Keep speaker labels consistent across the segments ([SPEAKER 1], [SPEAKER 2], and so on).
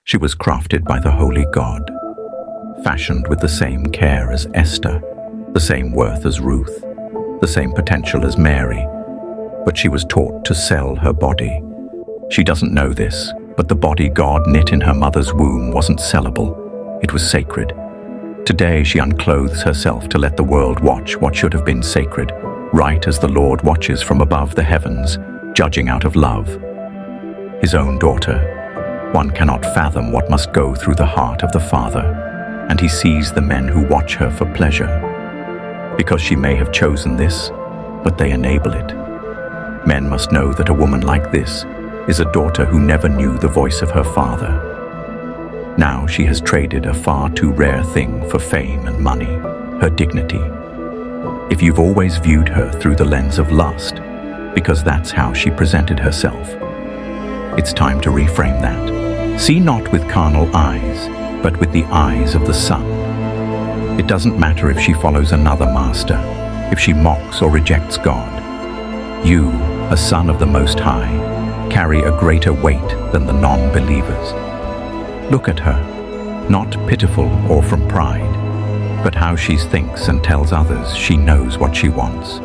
[SPEAKER 1] She was crafted by the Holy God, fashioned with the same care as Esther, the same worth as Ruth, the same potential as Mary, but she was taught to sell her body. She doesn't know this, but the body God knit in her mother's womb wasn't sellable. It was sacred. Today she unclothes herself to let the world watch what should have been sacred, right as the Lord watches from above the heavens, judging out of love. His own daughter. One cannot fathom what must go through the heart of the Father, and he sees the men who watch her for pleasure. Because she may have chosen this, but they enable it. Men must know that a woman like this is a daughter who never knew the voice of her father. Now she has traded a far too rare thing for fame and money, her dignity. If you've always viewed her through the lens of lust, because that's how she presented herself, it's time to reframe that. See not with carnal eyes, but with the eyes of the Son. It doesn't matter if she follows another master, if she mocks or rejects God. You, a son of the Most High, carry a greater weight than the non-believers. Look at her, not pitiful or from pride, but how she thinks and tells others she knows what she wants.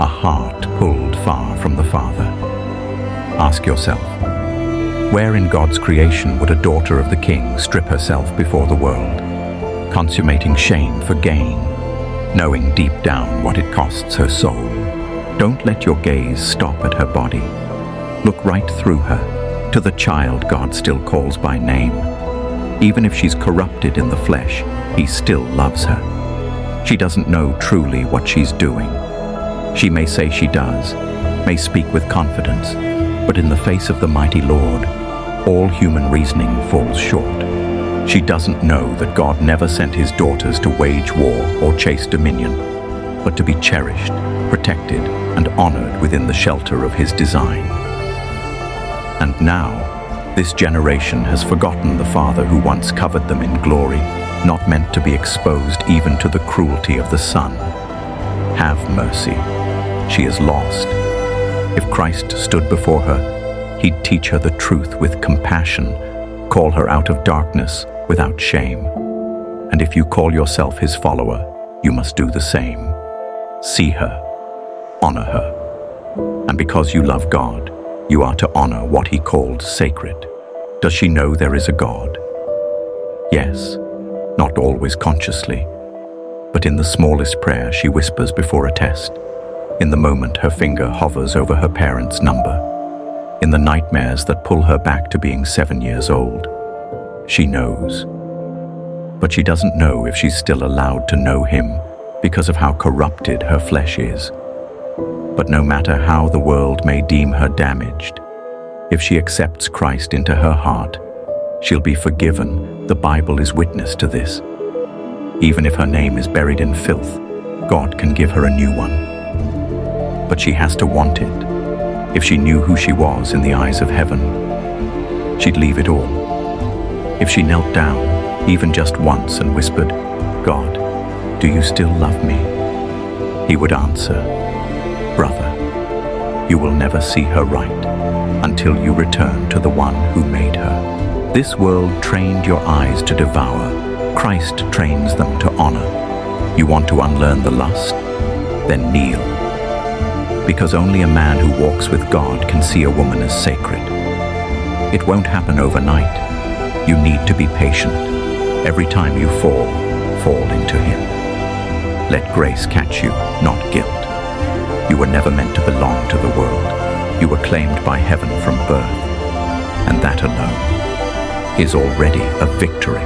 [SPEAKER 1] A heart pulled far from the Father. Ask yourself, where in God's creation would a daughter of the King strip herself before the world, consummating shame for gain, knowing deep down what it costs her soul? Don't let your gaze stop at her body. Look right through her, to the child God still calls by name. Even if she's corrupted in the flesh, He still loves her. She doesn't know truly what she's doing. She may say she does, may speak with confidence, but in the face of the mighty Lord, all human reasoning falls short. She doesn't know that God never sent His daughters to wage war or chase dominion, but to be cherished, protected, and honored within the shelter of His design. And now, this generation has forgotten the Father who once covered them in glory, not meant to be exposed even to the cruelty of the Son. Have mercy. She is lost. If Christ stood before her, He'd teach her the truth with compassion, call her out of darkness without shame. And if you call yourself His follower, you must do the same. See her, honor her. And because you love God, you are to honor what He called sacred. Does she know there is a God? Yes, not always consciously, but in the smallest prayer she whispers before a test. In the moment her finger hovers over her parents' number. In the nightmares that pull her back to being 7 years old. She knows. But she doesn't know if she's still allowed to know Him because of how corrupted her flesh is. But no matter how the world may deem her damaged, if she accepts Christ into her heart, she'll be forgiven. The Bible is witness to this. Even if her name is buried in filth, God can give her a new one. But she has to want it. If she knew who she was in the eyes of heaven, she'd leave it all. If she knelt down, even just once, and whispered, "God, do you still love me?" He would answer, "Brother, you will never see her right until you return to the one who made her." This world trained your eyes to devour. Christ trains them to honor. You want to unlearn the lust? Then kneel. Because only a man who walks with God can see a woman as sacred. It won't happen overnight. You need to be patient. Every time you fall into Him. Let grace catch you, not guilt. You were never meant to belong to the world. You were claimed by heaven from birth. And that alone is already a victory.